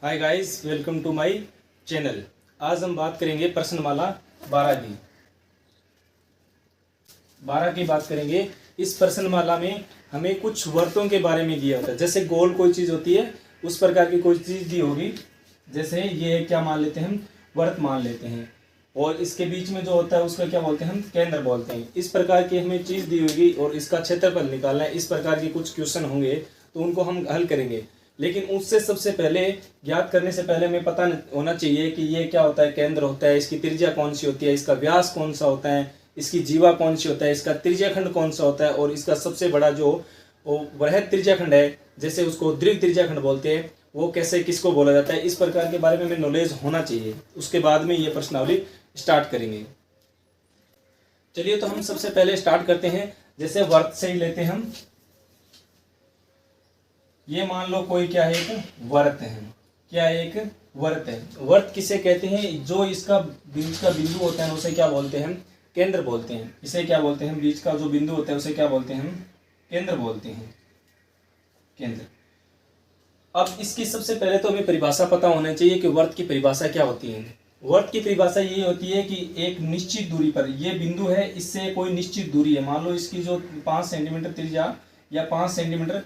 Hi guys, welcome to my channel. आज हम बात करेंगे प्रश्नमाला 12 की। 12 की बात करेंगे। इस प्रश्नमाला में हमें कुछ वर्तों के बारे में दिया होता है। जैसे गोल कोई चीज़ होती है, उस प्रकार की कोई चीज़ दी होगी। जैसे ये क्या मान लेते हैं, हम वर्त मान लेते हैं, और इसके बीच में जो होता है उसका क्या बोलते हैं, हम केंद्र बोलते हैं। इस प्रकार की हमें चीज़ दी होगी और इसका क्षेत्रफल निकालना है। इस प्रकार के कुछ क्वेश्चन होंगे तो उनको हम हल करेंगे। लेकिन उससे सबसे पहले, ज्ञात करने से पहले हमें पता होना चाहिए कि ये क्या होता है, केंद्र होता है, इसकी त्रिज्या कौन सी होती है, इसका व्यास कौन सा होता है, इसकी जीवा कौन सी होता है, इसका त्रिज्याखंड कौन सा होता है, और इसका सबसे बड़ा जो वृहद त्रिज्याखंड है, जैसे उसको दीर्घ त्रिज्याखंड बोलते हैं, वो कैसे किसको बोला जाता है। इस प्रकार के बारे में हमें नॉलेज होना चाहिए। उसके बाद में ये प्रश्नावली स्टार्ट करेंगे। चलिए, तो हम सबसे पहले स्टार्ट करते हैं। जैसे वर्त से ही लेते हैं हम। ये मान लो कोई क्या है, एक वर्त है। क्या है, एक वर्त है। वर्त किसे कहते हैं, जो इसका बीच का बिंदु होता है उसे क्या बोलते हैं, केंद्र बोलते हैं। इसे क्या बोलते हैं, बीच का जो बिंदु होता है उसे क्या बोलते हैं, केंद्र बोलते हैं, केंद्र। अब इसकी सबसे पहले तो हमें परिभाषा पता होना चाहिए कि वर्त की परिभाषा क्या होती है। वर्त की परिभाषा ये होती है कि एक निश्चित दूरी पर, ये बिंदु है, इससे कोई निश्चित दूरी है। मान लो इसकी जो 5 सेंटीमीटर त्रिज्या या 5 सेंटीमीटर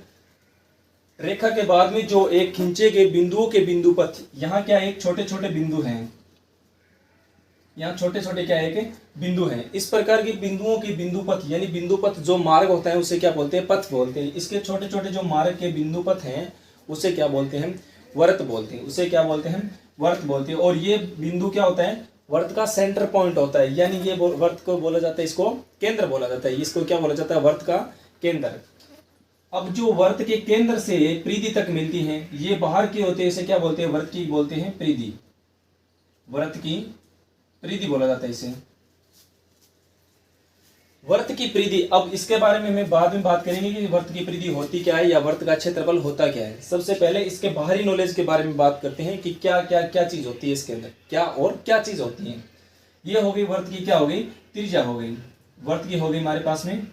रेखा के बाद में जो एक खींचे गए बिंदुओं के बिंदु पथ, यहाँ क्या एक छोटे छोटे बिंदु हैं, यहाँ छोटे छोटे क्या एक बिंदु हैं। इस प्रकार के बिंदुओं के बिंदु पथ, यानी बिंदु पथ जो मार्ग होता है उसे क्या बोलते हैं, पथ बोलते हैं। इसके छोटे छोटे जो मार्ग के बिंदु पथ हैं उसे क्या बोलते हैं, वर्त बोलते हैं। उसे क्या बोलते हैं, वर्त बोलते हैं। और ये बिंदु क्या होता है, वर्त का सेंटर पॉइंट होता है। यानी ये वर्त को बोला जाता है, इसको केंद्र बोला जाता है। इसको क्या बोला जाता है, वर्त का केंद्र। अब जो वर्त के केंद्र से परिधि तक मिलती हैं, ये बाहर की होते हैं, इसे क्या बोलते हैं, वर्त की बोलते हैं परिधि। वर्त की परिधि बोला जाता है इसे, वर्त की परिधि। अब इसके बारे में मैं बाद में बात करेंगे कि वर्त की परिधि होती क्या है या वर्त का क्षेत्रफल होता क्या है। सबसे पहले इसके बाहरी नॉलेज के बारे में बात करते हैं कि क्या क्या क्या चीज होती है इसके अंदर, क्या और क्या चीज होती है। ये हो गई वर्त की, क्या हो गई, त्रिज्या हो गई। वर्त की हो गई हमारे पास में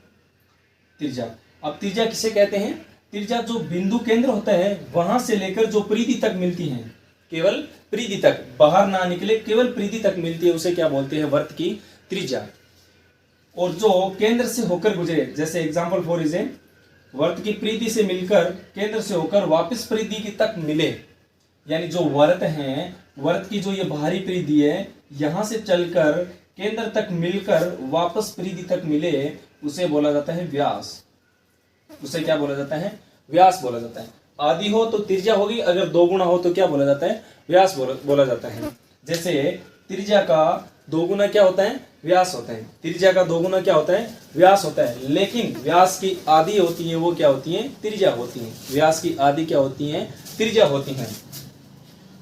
त्रिज्या। अब त्रिज्या किसे कहते हैं, त्रिज्या जो बिंदु केंद्र होता है वहां से लेकर जो परिधि तक मिलती है, केवल परिधि तक, बाहर ना निकले, केवल परिधि तक मिलती है, उसे क्या बोलते हैं, वर्त की त्रिज्या। और जो केंद्र से होकर गुजरे, जैसे एग्जांपल फॉर इज वर्त की परिधि से मिलकर केंद्र से होकर वापस परिधि की तक मिले, यानी जो वर्त है, वर्त की जो ये बाहरी परिधि है, यहां से चलकर केंद्र तक मिलकर वापस परिधि तक मिले, उसे बोला जाता है व्यास। उसे क्या बोला जाता है, व्यास बोला जाता है। आधी हो तो त्रिज्या होगी, अगर 2 गुना हो तो क्या बोला जाता है, व्यास बोला जाता है। जैसे त्रिज्या का 2 गुना क्या होता है, व्यास होता है। त्रिज्या का 2 गुना क्या होता है, व्यास होता है। लेकिन व्यास की आधी होती है, वो क्या होती है, त्रिज्या होती है। व्यास की आधी क्या होती है, त्रिज्या होती है।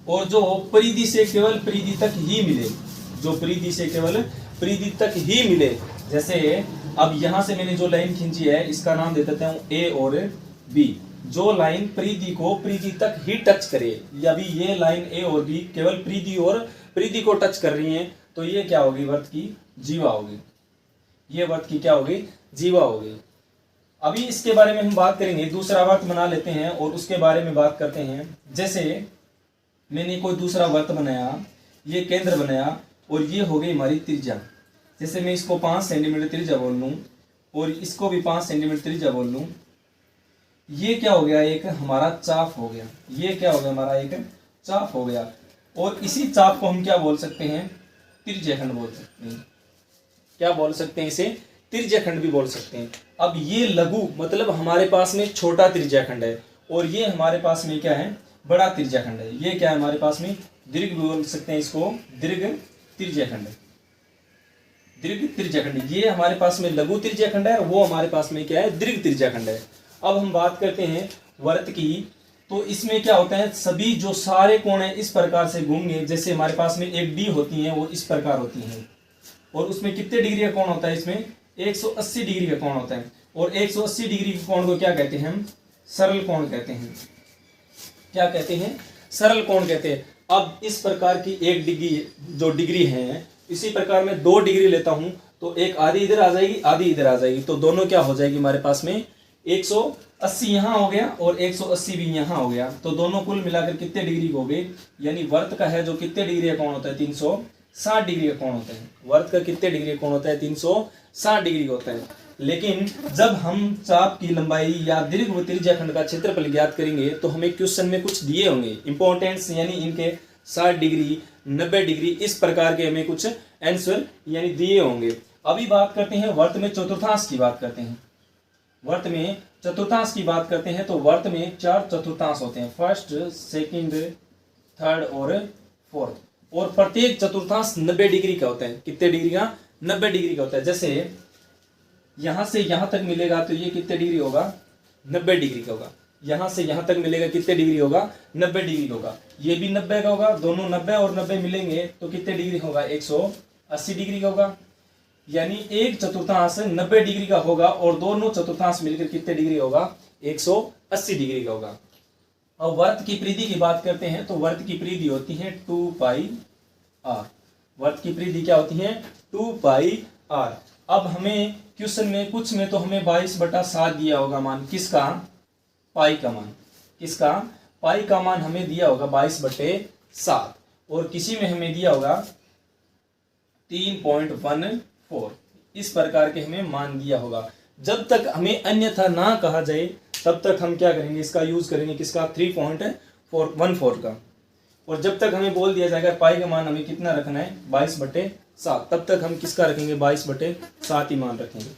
और जो परिधि से केवल परिधि तक ही मिले, जो परिधि से केवल परिधि तक ही मिले, जैसे अब यहां से मैंने जो लाइन खींची है इसका नाम दे देता हूं ए और बी। जो लाइन परिधि को परिधि तक ही टच करे, अभी ये लाइन ए और बी केवल परिधि को टच कर रही हैं, तो ये क्या होगी, वर्त की जीवा होगी। ये वर्त की क्या होगी, जीवा होगी। अभी इसके बारे में हम बात करेंगे। दूसरा वर्त बना लेते हैं और उसके बारे में बात करते हैं। जैसे मैंने कोई दूसरा वर्त बनाया, ये केंद्र बनाया, और ये हो गई हमारी त्रिज्या। जैसे मैं इसको 5 सेंटीमीटर त्रिज्या बोल लूँ और इसको भी 5 सेंटीमीटर त्रिज्या बोल लूँ, ये क्या हो गया, एक हमारा चाप हो गया। ये क्या हो गया, हमारा एक चाप हो गया। और इसी चाप को हम क्या बोल सकते हैं, त्रिज्याखंड बोल सकते हैं। क्या बोल सकते हैं इसे, त्रिज्याखंड भी बोल सकते हैं। अब ये लघु मतलब हमारे पास में छोटा त्रिज्याखंड है, और ये हमारे पास में क्या है, बड़ा त्रिज्याखंड है। ये क्या है हमारे पास में, दीर्घ बोल सकते हैं इसको, दीर्घ त्रिज्याखंड। दीर्घ त्रिज्याखंड, ये हमारे पास में लघु त्रिज्याखंड है, वो हमारे पास में क्या है, दीर्घ त्रिज्याखंड है। अब हम बात करते हैं वर्त की, तो इसमें क्या होता है, सभी जो सारे कोण है इस प्रकार से घूमेंगे। जैसे हमारे पास में एक डी होती है, वो इस प्रकार होती है, और उसमें कितने डिग्री का कोण होता है, इसमें 180 डिग्री का कोण होता है। और 180 डिग्री के कोण को क्या कहते हैं, हम सरल कोण कहते हैं। क्या कहते हैं, सरल कोण कहते हैं। अब इस प्रकार की एक डिग्री जो डिग्री है, इसी प्रकार में 2 डिग्री लेता हूं तो एक आधी इधर आ जाएगी, आधी इधर आ जाएगी, तो दोनों क्या हो जाएगी हमारे पास में 180 यहाँ हो गया और 180 भी यहाँ हो गया, तो दोनों कुल मिलाकर कितने डिग्री हो गए, यानी वर्त का है जो कितने डिग्री का कोण होता है, 360 डिग्री का कोण होता है। वर्त का कितने डिग्री का कोण होता है, 360 डिग्री का होता है। लेकिन जब हम चाप की लंबाई या दीर्घ व त्रिज्याखंड का क्षेत्रफल ज्ञात करेंगे तो हमें क्वेश्चन में कुछ दिए होंगे इंपॉर्टेंस, यानी इनके 60 डिग्री 90 डिग्री इस प्रकार के हमें कुछ आंसर यानी दिए होंगे। अभी बात करते हैं वर्त में चतुर्थांश की बात करते हैं। वर्त में चतुर्थांश की बात करते हैं तो वर्त में 4 चतुर्थांश होते हैं, फर्स्ट सेकंड थर्ड और फोर्थ, और प्रत्येक चतुर्थांश 90 डिग्री का होता है। कितने डिग्री का, 90 डिग्री का होता है। जैसे यहां से यहां तक मिलेगा तो ये कितने डिग्री होगा, 90 डिग्री का होगा। यहां से यहां तक मिलेगा कितने डिग्री होगा, 90 डिग्री का होगा। ये भी 90 का होगा, दोनों 90 और 90 मिलेंगे तो कितने डिग्री होगा, 180 डिग्री का होगा। यानी एक चतुर्थांश 90 डिग्री का होगा और दोनों चतुर्थांश मिलकर कितने डिग्री होगा, 180 डिग्री का होगा। अब वर्त की परिधि की बात करते हैं तो वर्त की परिधि होती है 2 पाई आर। वर्त की परिधि क्या होती है, 2 पाई आर। अब हमें क्वेश्चन में कुछ में तो हमें 22/7 दिया होगा मान, किसका, पाई का मान, किसका, पाई का मान हमें दिया होगा 22/7, और किसी में हमें दिया होगा 3.14, इस प्रकार के हमें मान दिया होगा। जब तक हमें अन्यथा ना कहा जाए तब तक हम क्या करेंगे, इसका यूज करेंगे, किसका, 3.14 का। और जब तक हमें बोल दिया जाएगा पाई का मान हमें कितना रखना है, 22/7, तब तक हम किसका रखेंगे, 22/7 ही मान रखेंगे।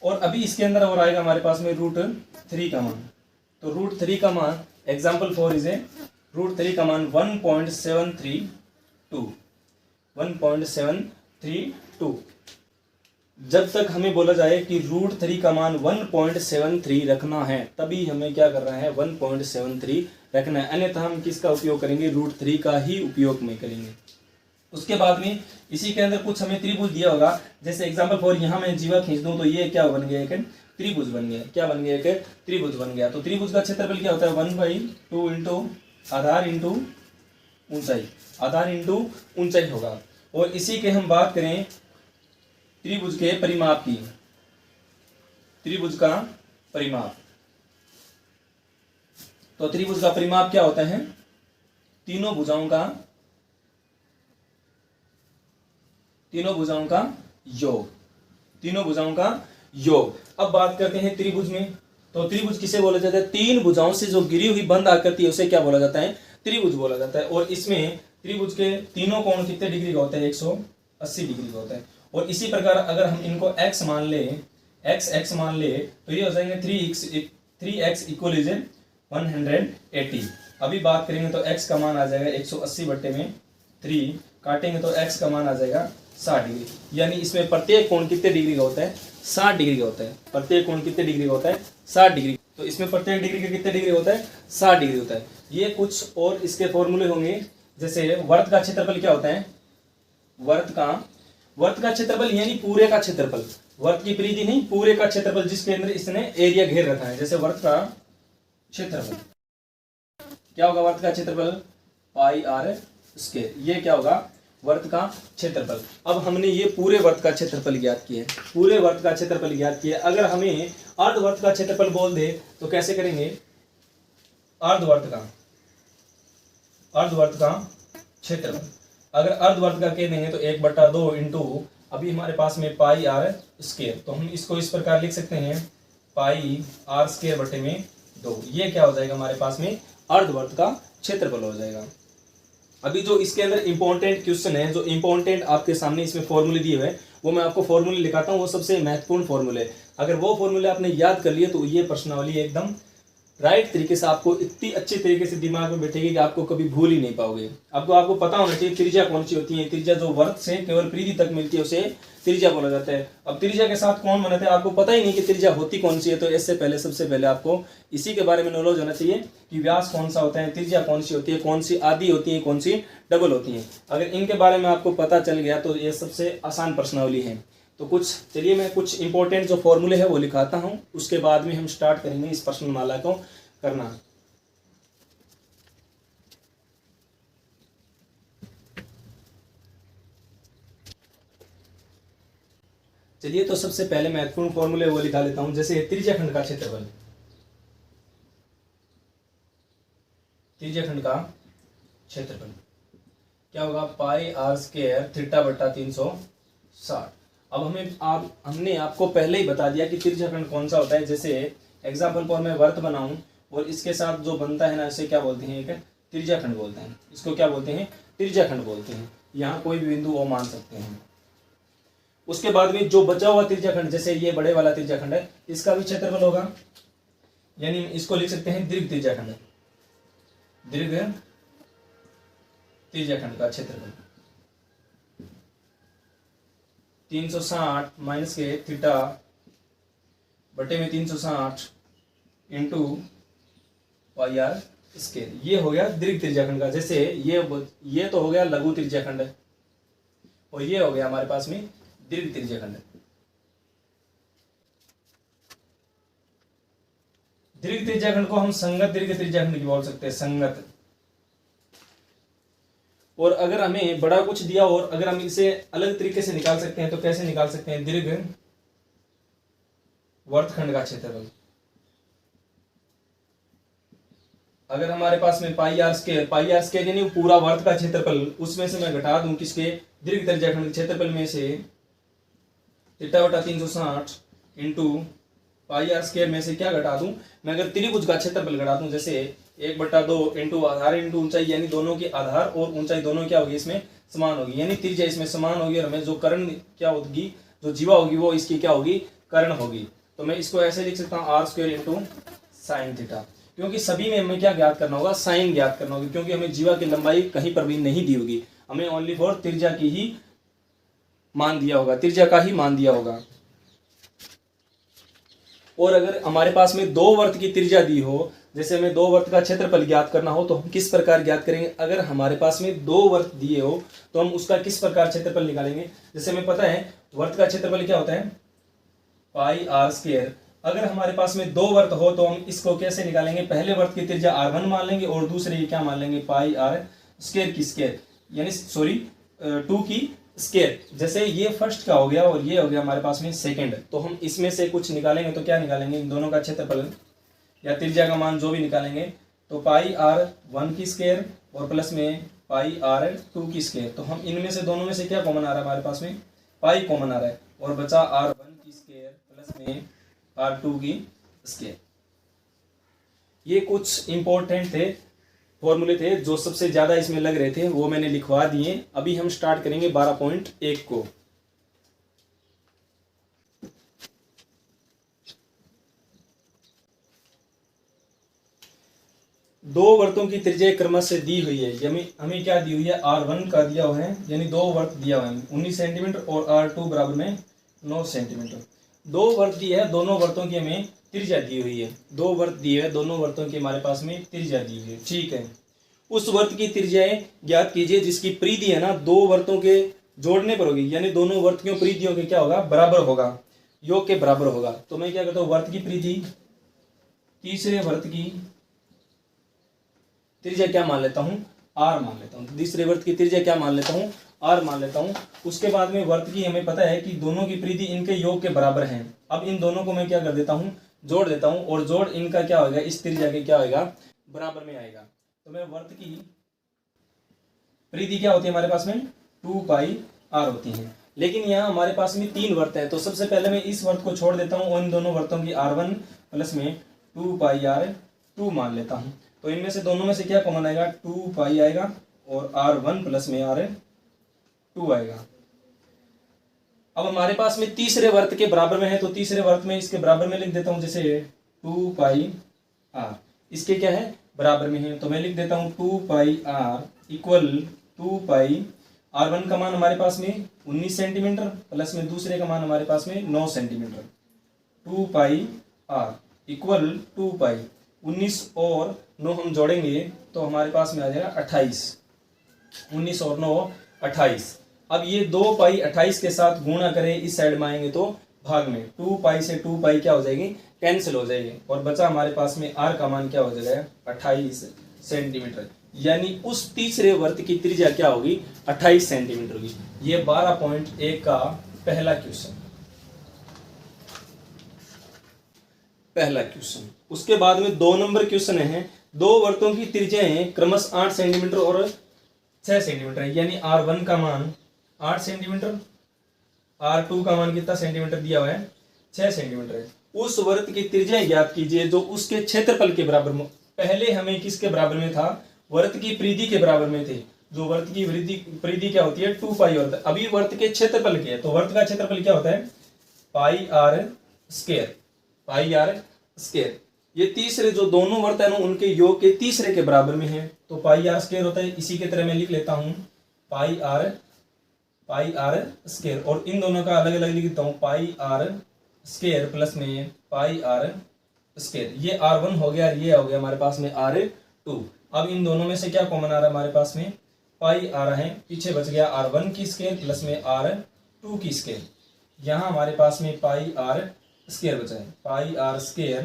और अभी इसके अंदर और आएगा हमारे पास में √3 का मान। तो √3 का मान एग्जाम्पल 4 इज √3 का मान 1.732, 1.732। जब तक हमें बोला जाए कि √3 का मान 1.73 रखना है तभी हमें क्या करना है, 1.73 रखना है, अन्यथा हम किसका उपयोग करेंगे, √3 का ही उपयोग में करेंगे। उसके बाद में इसी के अंदर कुछ हमें त्रिभुज दिया होगा, जैसे एग्जाम्पल 4 यहाँ मैं जीवा खींच दूं तो ये क्या बन गया, एक त्रिभुज बन गया। क्या बन गया, एक त्रिभुज बन गया। तो त्रिभुज का क्षेत्रफल क्या होता है, 1/2 इंटू आधार इंटू ऊंचाई, आधार इंटू ऊंचाई होगा। और इसी के हम बात करें त्रिभुज के परिमाप की, त्रिभुज का परिमाप, तो त्रिभुज का परिमाप क्या होता है, तीनों भुजाओं का योग, तीनों भुजाओं का योग। अब बात करते हैं त्रिभुज में, तो त्रिभुज किसे बोला जाता है, 3 भुजाओं से जो गिरी हुई बंद आकृति है उसे क्या बोला जाता है, त्रिभुज बोला जाता है। और इसमें त्रिभुज के तीनों कोण कितने डिग्री का होता है, 180 डिग्री का होता है। और इसी प्रकार अगर हम इनको x मान ले, x मान ले तो ये हो जाएंगे 3x इक्वल इज 180। अभी बात करेंगे तो x का मान आ जाएगा 180/3, काटेंगे तो x का मान आ जाएगा 60 डिग्री। यानी इसमें प्रत्येक कोण कितने डिग्री का होता है, 60 डिग्री का होता है। प्रत्येक कोण कितने डिग्री का होता है, 60 डिग्री। तो इसमें प्रत्येक डिग्री का कितने डिग्री होता है, 60 डिग्री होता है। ये कुछ और इसके फॉर्मूले होंगे, जैसे वर्त का क्षेत्रफल क्या होता है, वर्त का क्षेत्रफल यानी पूरे का क्षेत्रफल, वर्त की परिधि नहीं, पूरे का क्षेत्रफल जिसके अंदर इसने एरिया घेर रखा है। जैसे वर्त का क्षेत्रफल क्या होगा, वर्त का क्षेत्रफल पाई आर स्क्वायर, ये क्या होगा, वर्त का क्षेत्रफल। अब हमने ये पूरे वर्त का क्षेत्रफल ज्ञात किया है, पूरे वर्त का क्षेत्रफल ज्ञात किया। अगर हमें अर्धवर्त का क्षेत्रफल बोल दे तो कैसे करेंगे, अर्धवर्त का क्षेत्रफल अगर अर्धवर्त का कह देंगे तो 1/2 इंटू, अभी हमारे पास में पाई आर स्क्वायर, तो हम इसको इस प्रकार लिख सकते हैं पाई आर स्क्वायर बटे में 2। ये क्या हो जाएगा हमारे पास में, अर्धवर्त का क्षेत्रफल हो जाएगा। अभी जो इसके अंदर इंपॉर्टेंट क्वेश्चन है, जो इंपॉर्टेंट आपके सामने इसमें फॉर्मूले दिए हुए हैं वो मैं आपको फॉर्मूले लिखाता हूँ, वो सबसे महत्वपूर्ण फॉर्मूले। अगर वो फॉर्मूले आपने याद कर लिए तो ये प्रश्नावली एकदम राइट तरीके से आपको इतनी अच्छी तरीके से दिमाग में बैठेगी कि आपको कभी भूल ही नहीं पाओगे। आपको पता होना चाहिए त्रिज्या कौन सी होती है। त्रिज्या जो वर्त से केवल परिधि तक मिलती है उसे त्रिज्या बोला जाता है। अब त्रिज्या के साथ कौन बनाते हैं, आपको पता ही नहीं कि त्रिज्या होती कौन सी है, तो इससे पहले सबसे पहले आपको इसी के बारे में नॉलेज होना चाहिए कि व्यास कौन सा होता है, त्रिज्या कौन सी होती है, कौन सी आधी होती है, कौन सी डबल होती है। अगर इनके बारे में आपको पता चल गया तो ये सबसे आसान प्रश्नावली है। तो चलिए मैं कुछ इंपॉर्टेंट जो फॉर्मूले है वो लिखाता हूँ, उसके बाद में हम स्टार्ट करेंगे इस प्रश्नमाला को करना। चलिए, तो सबसे पहले महत्वपूर्ण फॉर्मूले वो लिखा लेता हूं। जैसे त्रिज्याखंड का क्षेत्रफल, त्रिज्याखंड का क्षेत्रफल क्या होगा, पाई आर स्क्वायर थीटा बटा 360। अब हमने आपको पहले ही बता दिया कि त्रिज्याखंड कौन सा होता है। जैसे एग्जाम्पल फॉर मैं वर्त बनाऊं और इसके साथ जो बनता है ना, इसे क्या बोलते हैं, एक त्रिज्याखंड बोलते हैं। इसको क्या बोलते हैं, त्रिज्याखंड बोलते हैं। यहाँ कोई भी बिंदु ओ मान सकते हैं। उसके बाद में जो बचा हुआ त्रिज्याखंड, जैसे ये बड़े वाला त्रिज्याखंड है, इसका भी क्षेत्रफल होगा, यानी इसको लिख सकते हैं दीर्घ त्रिज्याखंड, दीर्घ त्रिज्याखंड का क्षेत्रफल 360 माइनस के थीटा बटे में 360 इंटू पाई आर स्क्वायर। ये हो गया दीर्घ त्रिज्याखंड का। जैसे ये तो हो गया लघु त्रिज्याखंड और ये हो गया हमारे पास में दीर्घ त्रिज्याखंड। दीर्घ त्रिज्याखंड को हम संगत दीर्घ त्रिज्याखंड की बोल सकते हैं, संगत। और अगर हमें बड़ा कुछ दिया और अगर हम इसे अलग तरीके से निकाल सकते हैं तो कैसे निकाल सकते हैं, दीर्घ वर्तखंड का क्षेत्रफल। अगर हमारे पास में पाई आर स्क्वायर यानी पूरा वर्त का क्षेत्रफल, उसमें से मैं घटा दूं किसके, दीर्घ त्रिज्याखंड के क्षेत्रफल में से थीटा बटा 360 इंटू पाई आर स्क्वायर में से क्या घटा दूं, मैं अगर त्रिभुज का क्षेत्रफल घटा दूं, जैसे 1/2 इंटू आधार इंटू ऊंचाई, यानी दोनों की आधार और ऊंचाई दोनों क्या होगी, इसमें समान होगी, यानी त्रिज्या इसमें समान होगी और हमें जो कर्ण क्या होगी, जो जीवा होगी वो इसकी क्या होगी, कर्ण होगी। तो मैं इसको ऐसे लिख सकता हूँ r square into sine theta, क्योंकि सभी में हमें क्या ज्ञात करना होगा, साइन ज्ञात करना होगा, क्योंकि हमें जीवा की लंबाई कहीं पर भी नहीं दी होगी, हमें ओनली फॉर त्रिज्या की ही मान दिया होगा, त्रिज्या का ही मान दिया होगा। और अगर हमारे पास में दो वर्त की त्रिज्या दी हो, जैसे हमें दो वर्त का क्षेत्रफल ज्ञात करना हो, तो हम किस प्रकार ज्ञात करेंगे, अगर हमारे पास में दो वर्त दिए हो तो हम उसका किस प्रकार क्षेत्रफल निकालेंगे। जैसे हमें पता है वर्त का क्षेत्रफल क्या होता है, पाई आर स्क्वायर। अगर हमारे पास में दो वर्त हो तो हम इसको कैसे निकालेंगे, पहले वर्त की त्रिज्या r1 मान लेंगे और दूसरे की क्या मान लेंगे, पाई आर स्क्वायर की स्क्वायर, यानी सॉरी 2 की स्क्वायर। जैसे ये फर्स्ट का हो गया और ये हो गया हमारे पास में सेकंड, तो हम इसमें से कुछ निकालेंगे तो क्या निकालेंगे, इन दोनों का क्षेत्रफल या त्रिज्या का मान जो भी निकालेंगे, तो पाई आर 1 की स्क्वायर और प्लस में पाई आर 2 की स्क्वायर। तो हम इनमें से दोनों में से क्या कॉमन आ रहा है, हमारे पास में पाई कॉमन आ रहा है और बचा r1 की स्क्वायर प्लस में r2 की स्क्वायर। ये कुछ इंपॉर्टेंट थे फॉर्मूले थे जो सबसे ज्यादा इसमें लग रहे थे, वो मैंने लिखवा दिए। अभी हम स्टार्ट करेंगे 12.1 को। दो वर्तों की त्रिज्या क्रम से दी हुई है, हमें क्या दी हुई है, r1 का दिया हुआ है, यानी दो वर्त दिया हुआ है 19 सेंटीमीटर और r2 बराबर में 9 सेंटीमीटर। दो वर्त दी है, दोनों वर्तों की हमें त्रिज्या दी हुई है, दो वर्त दी है, दोनों वर्तों की हमारे पास में त्रिज्या दी हुई है। ठीक है, उस वर्त की त्रिज्याएं ज्ञात कीजिए जिसकी परिधि है ना दो वर्तों के जोड़ने पर होगी, यानी दोनों वर्तियों परिधियों के क्या होगा, बराबर होगा, योग के बराबर होगा। तो मैं क्या करता हूँ, वर्त की परिधि तीसरे वर्त की त्रिज्या क्या मान लेता हूँ, r मान लेता हूँ, तीसरे वर्त की त्रिज्या क्या मान लेता हूँ, r मान लेता हूँ। उसके बाद में वर्त की हमें पता है कि दोनों की परिधि इनके योग के बराबर है। अब इन दोनों को मैं क्या कर देता हूँ, जोड़ देता हूँ और जोड़ इनका क्या होगा, इस त्रिज्या के क्या होगा, बराबर में आएगा। तो मैं वर्त की परिधि क्या होती है हमारे पास में, 2 पाई r होती है। लेकिन यहाँ हमारे पास में 3 वर्त है, तो सबसे पहले मैं इस वर्त को छोड़ देता हूँ और इन दोनों वर्तों की r1 प्लस में 2 पाई r2 मान लेता हूँ। तो इनमें से दोनों में से क्या कॉमन आएगा, 2 पाई आएगा और r1 प्लस में r2 आएगा। अब हमारे पास में तीसरे वर्त के बराबर में है, तो तीसरे वर्त में इसके बराबर में लिख देता हूँ, जैसे 2 पाई r इसके क्या है, बराबर में है। तो मैं लिख देता हूँ 2 पाई r इक्वल 2 पाई r1 का मान हमारे पास में 19 सेंटीमीटर प्लस में दूसरे का मान हमारे पास में 9 सेंटीमीटर। 2 पाई r इक्वल 2 पाई 19 और 9 हम जोड़ेंगे तो हमारे पास में आ जाएगा 28। 19 और 9 28। अब ये 2 पाई 28 के साथ गुणा करें, इस साइड में आएंगे तो भाग में 2 पाई से 2 पाई क्या हो जाएगी, कैंसिल हो जाएगी और बचा हमारे पास में r का मान क्या हो जाएगा, 28 सेंटीमीटर। यानी उस तीसरे वर्त की त्रिज्या क्या होगी, 28 सेंटीमीटर होगी। ये 12.1 का पहला क्वेश्चन। पहला क्वेश्चन। उसके बाद में 2 नंबर क्वेश्चन है, दो वर्तों की त्रिज्याएं क्रमशः 8 सेंटीमीटर और 6 सेंटीमीटर है, यानी R1 का मान 8 सेंटीमीटर, R2 का मान कितना सेंटीमीटर दिया हुआ है, 6 सेंटीमीटर है। उस वर्त की त्रिज्या ज्ञात कीजिए जो उसके क्षेत्रफल के बराबर में। पहले हमें किसके बराबर में था, वर्त की परिधि के बराबर में थे। जो वर्त की परिधि क्या होती है, 2 पाई वर्त। अभी वर्त के क्षेत्रफल के है, तो वर्त का क्षेत्रफल क्या होता है, pi r square, pi r square. ये तीसरे जो दोनों वर्त है ना उनके योग के तीसरे के बराबर में है, तो पाई आर स्क्वायर होता है। इसी की तरह मैं लिख लेता हूं पाई आर स्क्वायर, और इन दोनों का अलग अलग लिखता हूं, पाई आर स्क्वायर प्लस में पाई आर स्क्वायर। ये R1 हो गया, ये हो गया हमारे पास में R2। अब इन दोनों में से क्या कॉमन आ रहा है हमारे पास में, पाई आ रहा है, पीछे बच गया R1 की स्क्वायर प्लस में R2 की स्क्वायर। यहाँ हमारे पास में पाई आर स्क्वायर बचा है, पाई आर स्क्वायर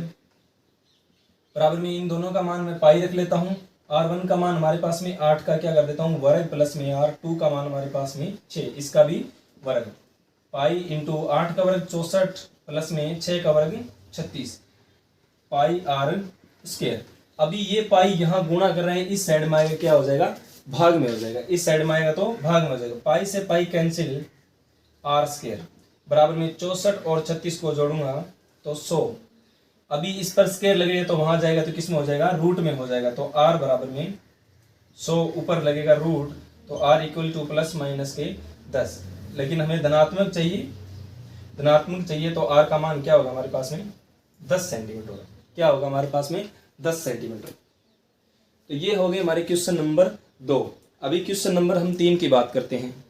बराबर में इन दोनों का मान मैं पाई रख लेता हूँ। R1 का मान हमारे पास में 8 का क्या कर देता हूँ वर्ग, प्लस में R2 का मान हमारे पास में 6, इसका भी वर्ग। पाई इंटू 8 का वर्ग 64 प्लस में 6 का वर्ग 36, पाई आर स्क्वायर। अभी ये पाई यहाँ गुणा कर रहे हैं, इस साइड में आएगा क्या हो जाएगा, भाग में हो जाएगा, इस साइड में आएगा तो भाग में हो जाएगा। पाई से पाई कैंसिल, आर स्क्वायर बराबर में 64 और 36 को जोड़ूंगा तो 100। अभी इस पर स्क्वायर लगेगा तो वहां जाएगा तो किस में हो जाएगा, रूट में हो जाएगा। तो आर बराबर में 100 ऊपर लगेगा रूट, तो r equal to plus minus के 10। लेकिन हमें धनात्मक चाहिए, धनात्मक चाहिए, तो आर का मान क्या होगा हमारे पास में 10 सेंटीमीटर होगा। क्या होगा हमारे पास में 10 सेंटीमीटर। तो ये हो गए हमारे क्वेश्चन नंबर 2। अभी क्वेश्चन नंबर हम 3 की बात करते हैं।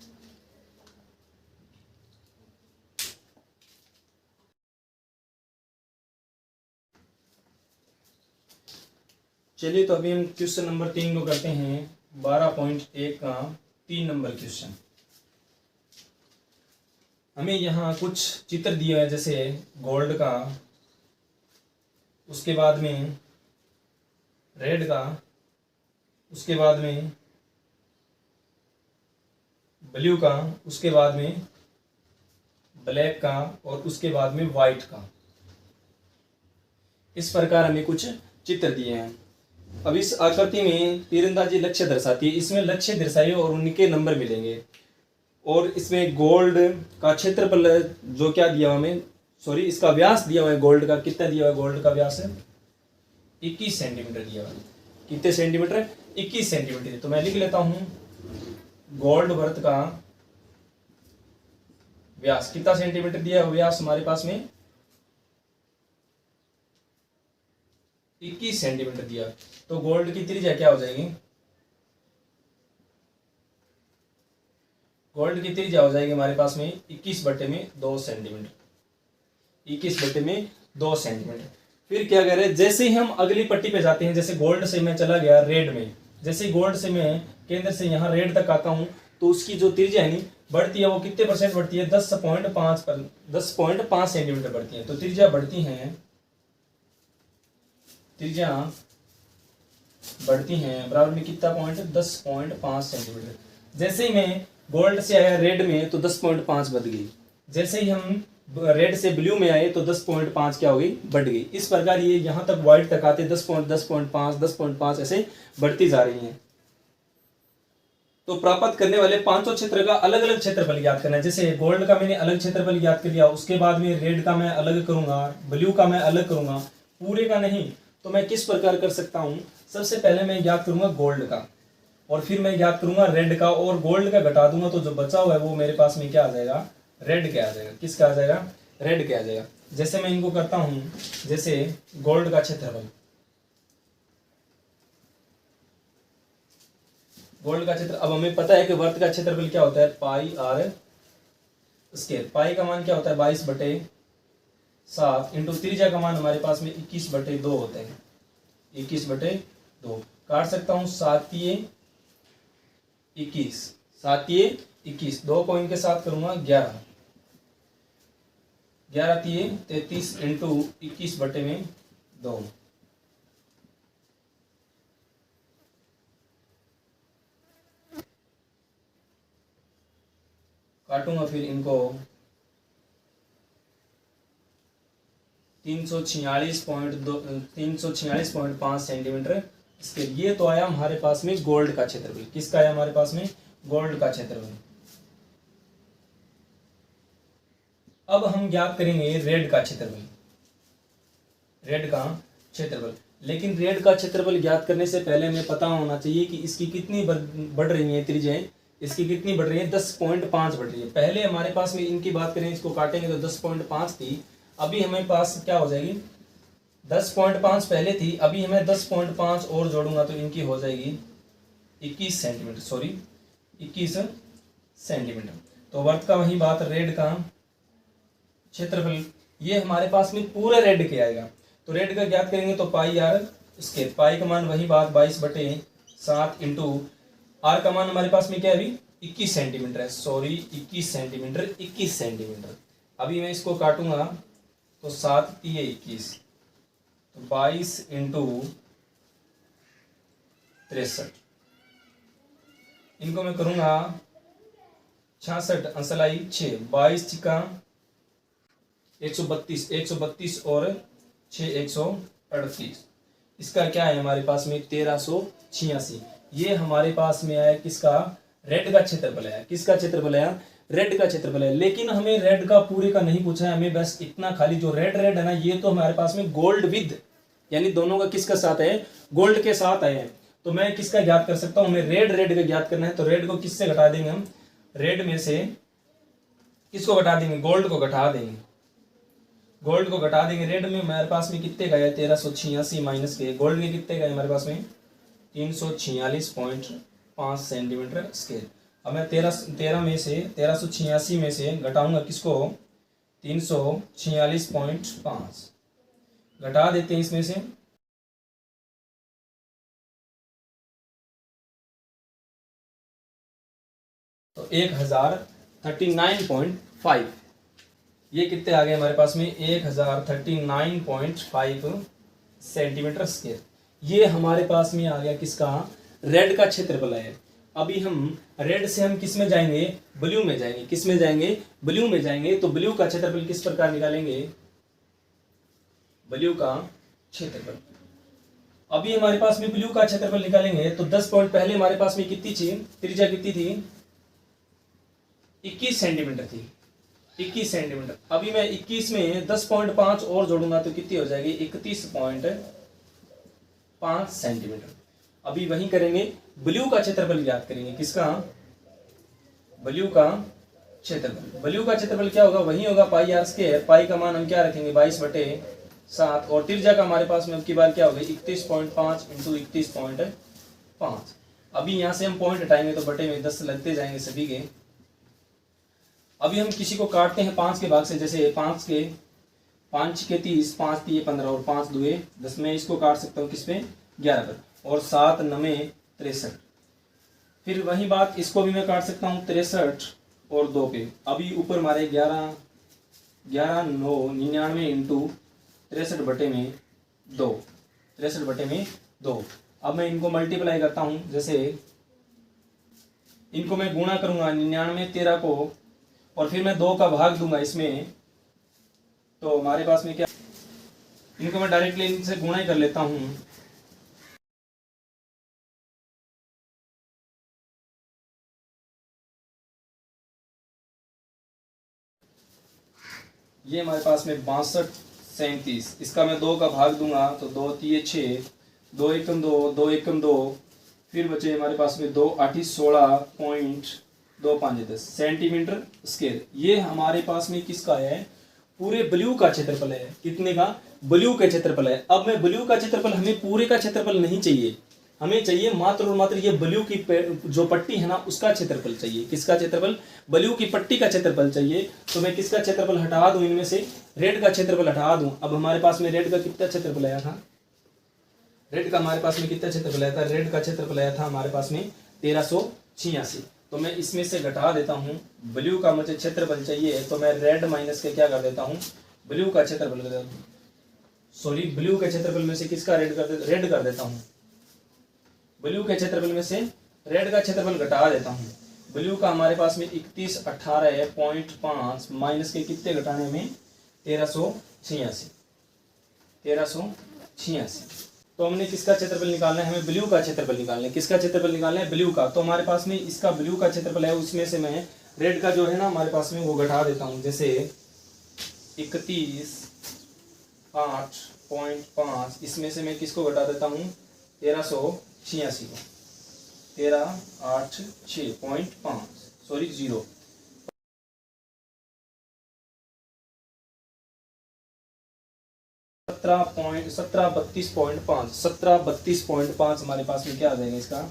चलिए तो अभी हम क्वेश्चन नंबर 3 को करते हैं। 12.1 का 3 नंबर क्वेश्चन। हमें यहाँ कुछ चित्र दिया है, जैसे गोल्ड का, उसके बाद में रेड का, उसके बाद में ब्लू का, उसके बाद में ब्लैक का, और उसके बाद में व्हाइट का। इस प्रकार हमें कुछ चित्र दिए हैं। अब इस आकृति में तीरंदाजी लक्ष्य दर्शाती है, इसमें लक्ष्य दर्शाइए और उनके नंबर मिलेंगे। और इसमें गोल्ड का क्षेत्रफल जो क्या दिया हुआ हमें, सॉरी इसका व्यास दिया हुआ है गोल्ड का, कितना दिया हुआ है, गोल्ड का व्यास है 21 सेंटीमीटर दिया हुआ है। कितने सेंटीमीटर, 21 सेंटीमीटर। तो मैं लिख लेता हूं गोल्ड वर्त का व्यास कितना सेंटीमीटर दिया हुआ, व्यास हमारे पास में 21 सेंटीमीटर दिया। तो गोल्ड की त्रिज्या क्या हो जाएगी, गोल्ड की त्रिज्या हो जाएगी हमारे पास में 21/2 सेंटीमीटर, 21/2 सेंटीमीटर। फिर क्या कह रहे हैं, जैसे ही हम अगली पट्टी पे जाते हैं, जैसे गोल्ड से मैं चला गया रेड में, जैसे गोल्ड से मैं केंद्र से यहाँ रेड तक आता हूँ, तो उसकी जो त्रिज्या है बढ़ती है, वो कितने परसेंट बढ़ती है, 10.5 सेंटीमीटर बढ़ती है। तो त्रिज्या बढ़ती है, त्रिज्या बढ़ती हैं बराबर में कितना पॉइंट, 10.5 सेंटीमीटर। जैसे ही मैं गोल्ड से आया रेड में तो 10.5 बढ़ गई, जैसे ही हम रेड से ब्लू में आए तो 10.5 क्या हो गई, बढ़ गई। इस प्रकार ये यहाँ तक व्हाइट तक आते 10.5 ऐसे बढ़ती जा रही हैं। तो प्राप्त करने वाले पांचों क्षेत्र का अलग अलग क्षेत्रफल ज्ञात करना है। जैसे गोल्ड का मैंने अलग क्षेत्रफल ज्ञात कर लिया, उसके बाद में रेड का मैं अलग करूंगा, ब्लू का मैं अलग करूंगा, पूरे का नहीं। तो मैं किस प्रकार कर सकता हूं, सबसे पहले मैं ज्ञात करूंगा गोल्ड का, और फिर मैं ज्ञात करूंगा रेड का, और गोल्ड का घटा दूंगा तो जो बचा हुआ है वो मेरे पास में क्या आ जाएगा, रेड के आ जाएगा। किसका आ जाएगा, रेड के आ जाएगा। जैसे मैं इनको करता हूं, जैसे गोल्ड का क्षेत्रफल, गोल्ड का क्षेत्र, अब हमें पता है कि वर्त का क्षेत्रफल क्या होता है, पाई आर स्क्वायर। पाई का मान क्या होता है 22/7 इंटू त्रिज्या का मान हमारे पास में 21/2 होता है, 21/2 काट सकता हूँ। 7×21, 7×21, 2 को इनके साथ करूंगा 11, 11×33 इंटू 21/2। काटूंगा फिर इनको 346.5 सेंटीमीटर स्क्वायर। ये तो आया हमारे पास में गोल्ड का क्षेत्रफल। किसका आया हमारे पास में? गोल्ड का क्षेत्रफल। अब हम ज्ञात करेंगे रेड का क्षेत्रफल। रेड का क्षेत्रफल, लेकिन रेड का क्षेत्रफल ज्ञात करने से पहले हमें पता होना चाहिए कि इसकी कितनी बढ़ रही है त्रिज्याएं। इसकी कितनी बढ़ रही है? 10.5 बढ़ रही है। पहले हमारे पास में इनकी बात करें, इसको काटेंगे तो 10.5 थी। अभी हमारे पास क्या हो जाएगी? 10.5 पहले थी, अभी हमें 10.5 और जोड़ूंगा तो इनकी हो जाएगी 21 सेंटीमीटर। Sorry 21 centimetre. तो वर्त का वही बात, रेड का क्षेत्रफल ये हमारे पास में पूरे रेड के आएगा। तो रेड का ज्ञात करेंगे तो पाई आर स्क्वायर। पाई का मान वही बात 22/7 इंटू आर का मान हमारे पास में क्या है अभी? 21 सेंटीमीटर है। Sorry 21 centimetre. अभी मैं इसको काटूंगा तो 7 3 21, तो 22 इंटू 63। इनको मैं करूंगा 66 अंसलाई 6, 22 छिका 132 और 6 138। इसका क्या है हमारे पास में? 1386। ये हमारे पास में आया किसका? रेड का क्षेत्रफल है। किसका क्षेत्रफल है? रेड का क्षेत्रफल है। लेकिन हमें रेड का पूरे का नहीं पूछा है, हमें बस इतना खाली जो रेड है ना, ये तो हमारे पास में गोल्ड विद, यानी दोनों का किसका साथ है? गोल्ड के साथ आए हैं। तो मैं किसका ज्ञात कर सकता हूं? हमें रेड का ज्ञात करना है। तो रेड को किससे घटा देंगे हम? रेड में से किसको घटा देंगे? गोल्ड को घटा देंगे। गोल्ड को घटा देंगे। रेड में हमारे पास में कितने का है? 1386 माइनस के गोल्ड के कितने का है हमारे पास में? 346.5 सेंटीमीटर स्क्वायर। अब मैं 1386 में से घटाऊंगा किसको? 346.5 घटा देते हैं इसमें से, तो 1039.5। ये कितने आ गए हमारे पास में? 1039.5 सेंटीमीटर स्क्वायर। ये हमारे पास में आ गया किसका? रेड का क्षेत्रफल है। अभी हम रेड से हम किस में जाएंगे? ब्लू में जाएंगे। किस में जाएंगे? ब्लू में जाएंगे। तो ब्लू का क्षेत्रफल किस प्रकार निकालेंगे? ब्लू का क्षेत्रफल, अभी हमारे पास में ब्लू का क्षेत्रफल निकालेंगे तो 10 पॉइंट पहले हमारे पास में कितनी थी? त्रिज्या कितनी थी? 21 सेंटीमीटर थी। 21 सेंटीमीटर। अभी मैं 21 में 10.5 और जोड़ूंगा तो कितनी हो जाएगी? 31.5 सेंटीमीटर। अभी वही करेंगे, ब्लू का क्षेत्रफल ज्ञात करेंगे। किसका? ब्लू का क्षेत्रफल। ब्लू का क्षेत्रफल क्या होगा? वही होगा पाई आर स्क्वायर। पाई का मान हम क्या रखेंगे? 22/7 और त्रिज्या का हमारे पास में अब की बार क्या होगा? 31.5 इंटू 31.5। अभी यहां से हम पॉइंट हटाएंगे तो बटे में 10 लगते जाएंगे सभी के। अभी हम किसी को काटते हैं 5 के भाग से, जैसे 5 के 30, 5 3 15 और 5 2 10। में इसको काट सकता हूँ किस पे? 11 पर। और 7 9 63। फिर वही बात इसको भी मैं काट सकता हूँ 63 और 2 पे। अभी ऊपर हमारे 11 9 99 इंटू 63 बटे में 2। 63 बटे में 2। अब मैं इनको मल्टीप्लाई करता हूँ, जैसे इनको मैं गुणा करूंगा 99 13 को, और फिर मैं 2 का भाग दूंगा इसमें, तो हमारे पास में क्या? इनको मैं डायरेक्टली इनसे गुणा ही कर लेता हूं। ये हमारे पास में 62 37। इसका मैं 2 का भाग दूंगा तो 2 3 6, 2 एकम 2, 2 एकम 2, फिर बचे हमारे पास में 2 8 16.25 सेंटीमीटर स्क्वायर। ये हमारे पास में किसका है? पूरे ब्लू का क्षेत्रफल है। कितने का? ब्लू का क्षेत्रफल है। अब मैं ब्लू का क्षेत्रफल, हमें पूरे का क्षेत्रफल नहीं चाहिए, हमें चाहिए मात्र और मात्र ये ब्लू की जो पट्टी है ना उसका क्षेत्रफल चाहिए। किसका क्षेत्रफल? ब्लू की पट्टी का क्षेत्रफल चाहिए। तो मैं किसका क्षेत्रफल हटा दूं? इनमें से रेड का क्षेत्रफल हटा दूं। अब हमारे पास में रेड का कितना क्षेत्रफल आया था? रेड का हमारे पास में कितना क्षेत्रफल आया था? रेड का क्षेत्रफल आया था हमारे पास में 1386। तो मैं इसमें से घटा देता हूं। ब्लू का मुझे क्षेत्रफल चाहिए तो मैं रेड माइनस के क्या कर देता हूं? ब्लू का क्षेत्रफल कर देता हूं। सॉरी, ब्लू के क्षेत्रफल में से किसका रेड कर देता हूं। ब्लू के क्षेत्रफल में से रेड का क्षेत्रफल घटा देता हूं। ब्लू का हमारे पास में 3118.5 माइनस के कितने घटाने में? 1386। 1386। तो हमने किसका क्षेत्रफल निकालना है, हमें ब्लू का क्षेत्रफल निकालना है। किसका क्षेत्रफल निकालना है, ब्लू का। तो हमारे पास में इसका ब्लू का क्षेत्रफल है, उसमें से मैं रेड का जो है ना हमारे पास में वो घटा देता हूँ। जैसे 31/8.5, इसमें से मैं किसको घटा देता हूँ, 1386 को, 1386.5 सॉरी 0 1732.5 हमारे पास में क्या आ जाएगा, इसका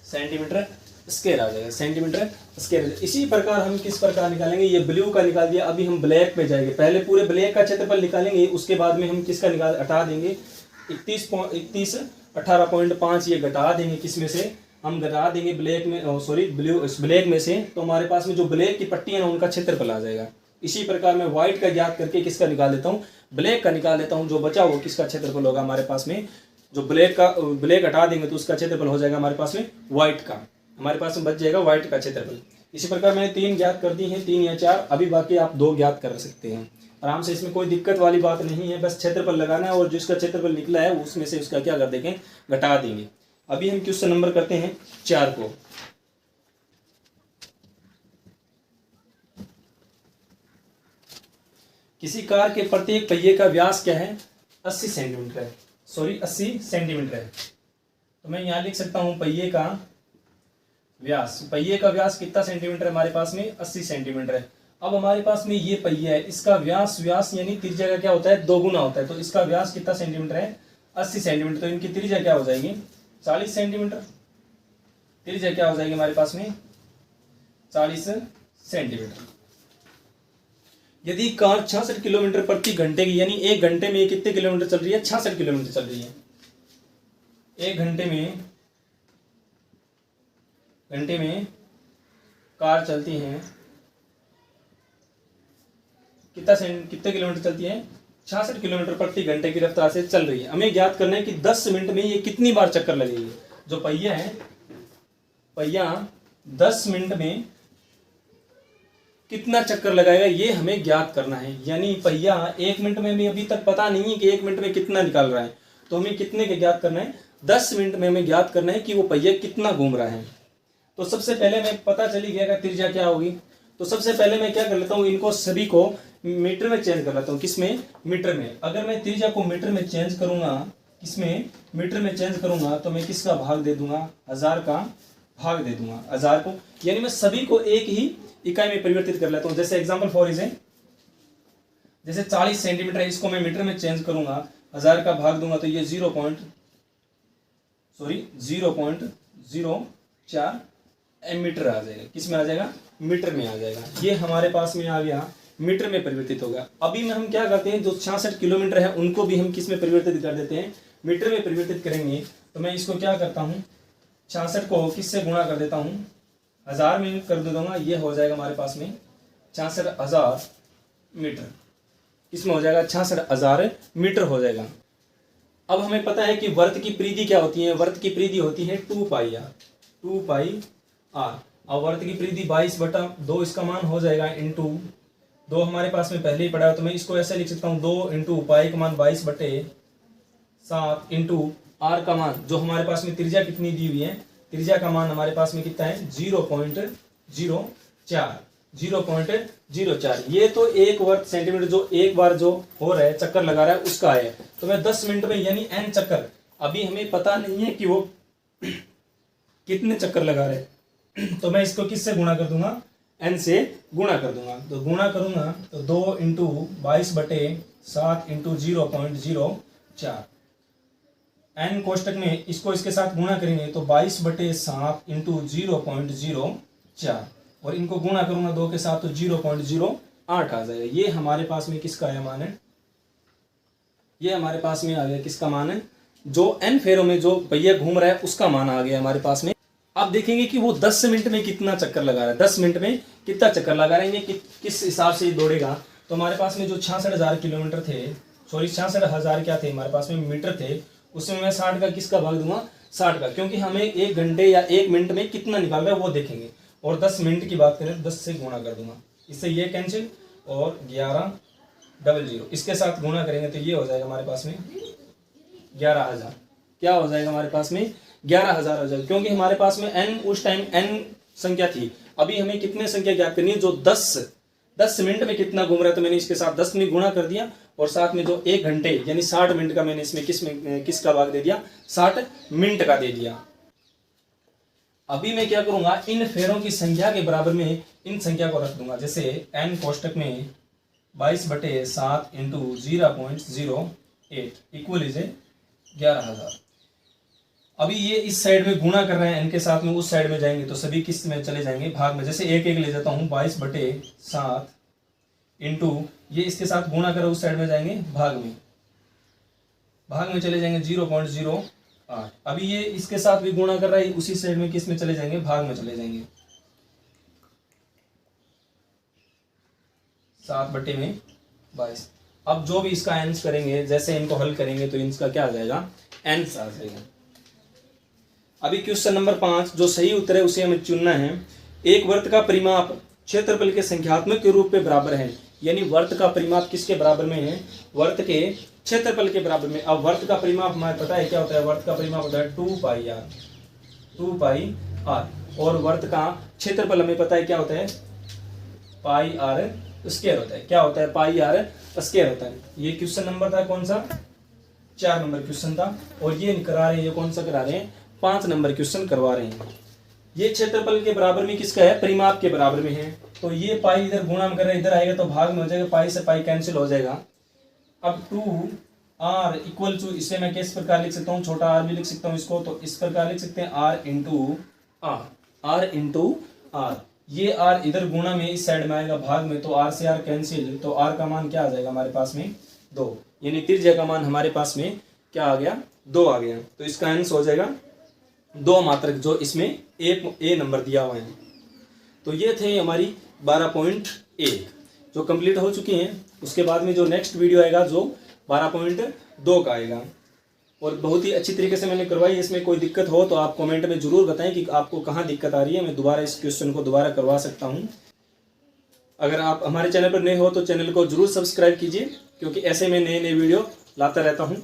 सेंटीमीटर स्क्वायर आ जाएगा, सेंटीमीटर स्क्वायर। इसी प्रकार हम किस प्रकार निकालेंगे, ये ब्लू का निकाल दिया, अभी हम ब्लैक पे जाएंगे। पहले पूरे ब्लैक का क्षेत्रफल निकालेंगे, उसके बाद में हम किसका निकाल हटा देंगे, 18.5 ये घटा देंगे, किसमें से हम घटा देंगे, ब्लैक में, सॉरी ब्लैक में से। तो हमारे पास में जो ब्लैक की पट्टी है ना उनका क्षेत्रफल आ जाएगा। इसी प्रकार मैं व्हाइट का ज्ञात करके किसका निकाल देता हूँ, ब्लैक का निकाल देता हूँ। जो बचा वो किसका क्षेत्रफल होगा हमारे पास में, जो ब्लैक हटा देंगे तो उसका क्षेत्रफल हो जाएगा हमारे पास में व्हाइट का, हमारे पास में बच जाएगा व्हाइट का क्षेत्रफल। इसी प्रकार मैंने 3 ज्ञात कर दी हैं, 3 या 4, अभी बाकी आप 2 ज्ञात कर सकते हैं आराम से। इसमें कोई दिक्कत वाली बात नहीं है, बस क्षेत्रफल लगाना है और जिसका क्षेत्रफल निकला है उसमें से उसका क्या कर देंगे, घटा देंगे। अभी हम क्वेश्चन नंबर करते हैं 4 को। किसी कार के प्रत्येक पहिए का व्यास क्या है, 80 सेंटीमीटर है, सॉरी 80 सेंटीमीटर है। तो मैं यहाँ लिख सकता हूँ पहिए का व्यास, पहिए का व्यास कितना सेंटीमीटर है हमारे पास में, 80 सेंटीमीटर है। अब हमारे पास में ये पहिया है, इसका व्यास यानी त्रिज्या का क्या होता है, 2 गुना होता है। तो इसका व्यास कितना सेंटीमीटर है, 80 सेंटीमीटर। तो इनकी त्रिज्या क्या हो जाएगी, 40 सेंटीमीटर। त्रिज्या क्या हो जाएगी हमारे पास में, 40 सेंटीमीटर। यदि कार 66 किलोमीटर प्रति घंटे की, यानी 1 घंटे में ये कितने किलोमीटर चल रही है, 66 किलोमीटर चल रही है। 1 घंटे में कार चलती है, कितने किलोमीटर चलती है, 66 किलोमीटर प्रति घंटे की रफ्तार से चल रही है। हमें ज्ञात करना है कि 10 मिनट में ये कितनी बार चक्कर लगेगी। जो पहिया है, पहिया 10 मिनट में कितना चक्कर लगाएगा ये हमें ज्ञात करना है। यानी पहिया 1 मिनट में भी अभी तक पता नहीं है कि 1 मिनट में कितना निकाल रहा है, तो हमें कितने के ज्ञात करना है, 10 मिनट में हमें ज्ञात करना है कि वो पहिया कितना घूम रहा है। तो सबसे पहले मैं पता चली गया कि त्रिज्या क्या होगी। तो सबसे पहले मैं क्या कर लेता हूँ, इनको सभी को मीटर में चेंज कर लेता हूँ। किसमें, मीटर में। अगर मैं त्रिज्या को मीटर में चेंज करूंगा, किसमें, मीटर में चेंज करूंगा, तो मैं किसका भाग दे दूंगा, 1000 का भाग दे दूंगा, 1000 को। यानी मैं सभी को एक ही इकाई में परिवर्तित कर लेता हूँ। जैसे एग्जाम्पल फॉर जैसे 40 सेंटीमीटर है, इसको मैं मीटर में चेंज करूंगा, 1000 का भाग दूंगा, तो ये 0.04 मीटर आ जाएगा। किस में आ जाएगा, मीटर में आ जाएगा। ये हमारे पास में आ गया, मीटर में परिवर्तित होगा। अभी में हम क्या करते हैं, जो 66 किलोमीटर है उनको भी हम किस में परिवर्तित कर देते हैं, मीटर में परिवर्तित करेंगे। तो मैं इसको क्या करता हूँ, 66 को किससे गुणा कर देता हूँ, 1000 में कर दूंगा। ये हो जाएगा हमारे पास में 66,000 मीटर। इसमें हो जाएगा 66,000 मीटर हो जाएगा। अब हमें पता है कि वर्त की परिधि क्या होती है, वर्त की परिधि होती है 2πr, 2πr। अब वर्त की परिधि 22/2 इसका मान हो जाएगा, इंटू 2 हमारे पास में पहले ही पड़ा है, तो मैं इसको ऐसे लिख सकता हूँ, 2 इंटू पाई का मान 22/7 इंटू आर का मान, जो हमारे पास में त्रिज्या कितनी दी हुई है, त्रिज्या का मान हमारे पास में कितना है, 0.04। ये तो 1 वर्ग सेंटीमीटर जो एक बार जो हो रहा है, चक्कर लगा रहा है, उसका है। तो मैं 10 मिनट में यानी n चक्कर, अभी हमें पता नहीं है कि वो कितने चक्कर लगा रहे हैं, तो मैं इसको किससे गुणा कर दूंगा, n से गुणा कर दूंगा। तो गुणा करूंगा तो 2 इंटू 22/7 इंटू 0.04, n कोष्टक में इसको इसके साथ गुणा करेंगे तो 22/7 इंटू 0.04, और इनको गुणा करूंगा 2 के साथ तो 0.08 आ जाएगा। ये हमारे पास में किसका है मान है, ये हमारे पास में आ गया किसका मान है, जो n फेरों में जो पहिया घूम रहा है उसका मान आ गया हमारे पास में। आप देखेंगे कि वो 10 मिनट में कितना चक्कर लगा रहा है, 10 मिनट में कितना चक्कर लगा रहे हैं, ये किस हिसाब से दौड़ेगा। तो हमारे पास में जो 66,000 किलोमीटर थे, सॉरी 66,000 क्या थे हमारे पास में, मीटर थे, उसमें मैं 60 का किसका भाग दूंगा, 60 का, क्योंकि हमें 1 घंटे या 1 मिनट में कितना निकाल रहा है वो देखेंगे। और 10 मिनट की बात करें 10 से गुणा कर दूंगा, इससे ये कैंसिल, और 11 00, इसके साथ गुणा करेंगे तो ये हो जाएगा हमारे पास में 11,000। क्या हो जाएगा हमारे पास में 11,000 हो जाएगा, क्योंकि हमारे पास में n उस टाइम n संख्या थी। अभी हमें कितने संख्या ज्ञात करनी है, जो 10 मिनट में कितना घूम रहा है, तो मैंने इसके साथ 10 में गुणा कर दिया, और साथ में जो 1 घंटे यानी 60 मिनट का मैंने इसमें किसका भाग दे दिया, 60 मिनट का दे दिया। अभी मैं क्या करूंगा, इन फेरों की संख्या के बराबर में इन संख्या को रख दूंगा। जैसे n कोष्टक में 22/7 इंटू 0.08 इक्वल इज 11,000। अभी ये इस साइड में गुणा कर रहे हैं n के साथ में, उस साइड में जाएंगे तो सभी किस में चले जाएंगे, भाग में। जैसे एक ले जाता हूँ, 22/7 इंटू ये इसके साथ गुणा कर उस साइड में जाएंगे, भाग में चले जाएंगे 0.08। अभी ये इसके साथ भी गुणा कर रहा है, उसी साइड में किस में चले जाएंगे, भाग में चले जाएंगे 7/22। अब जो भी इसका एंस करेंगे, जैसे इनको हल करेंगे तो इनका क्या आ जाएगा, एंस आ जाएगा। अभी क्वेश्चन नंबर 5 जो सही उत्तर है उसे हमें चुनना है। एक वर्त का परिमाप क्षेत्रफल के संख्यात्मक के रूप में बराबर है, यानी वर्त का परिमाप किसके बराबर में है, वर्त के क्षेत्रफल के बराबर में। अब वर्त का परिमाप हमें पता है क्या होता है, वर्त का परिमाप होता है 2πr, और वर्त का क्षेत्रफल हमें पता है क्या होता है, πr स्क्वायर होता है। क्या होता है, πr स्क्वायर होता है। ये क्वेश्चन नंबर था कौन सा, 4 नंबर क्वेश्चन था, और ये करा रहे हैं, ये कौन सा करा रहे हैं, 5 नंबर क्वेश्चन करवा रहे हैं। ये क्षेत्रफल के बराबर में किसका है, परिमाप के बराबर में है। तो ये पाई इधर गुणा में कर रहे हैं, इधर आएगा तो भाग में हो जाएगा, पाई से पाई कैंसिल हो जाएगा। अब 2r इक्वल टू, इसे मैं किस प्रकार लिख सकता हूँ, छोटा r भी लिख सकता हूँ इसको, तो इस प्रकार लिख सकते हैं r इंटू r। ये r इधर गुणा में इस साइड में आएगा, भाग में, तो r से r कैंसिल, तो r का मान क्या आ जाएगा हमारे पास में 2, यानी त्रिज्या का मान हमारे पास में क्या आ गया, 2 आ गया। तो इसका आंसर हो जाएगा 2 मात्रक, जो इसमें ए नंबर दिया हुआ है। तो ये थे हमारी 12.1 जो कंप्लीट हो चुकी हैं। उसके बाद में जो नेक्स्ट वीडियो आएगा जो 12.2 का आएगा, और बहुत ही अच्छी तरीके से मैंने करवाई। इसमें कोई दिक्कत हो तो आप कमेंट में जरूर बताएं कि आपको कहाँ दिक्कत आ रही है, मैं दोबारा इस क्वेश्चन को दोबारा करवा सकता हूँ। अगर आप हमारे चैनल पर नए हो तो चैनल को जरूर सब्सक्राइब कीजिए, क्योंकि ऐसे में नए वीडियो लाता रहता हूँ।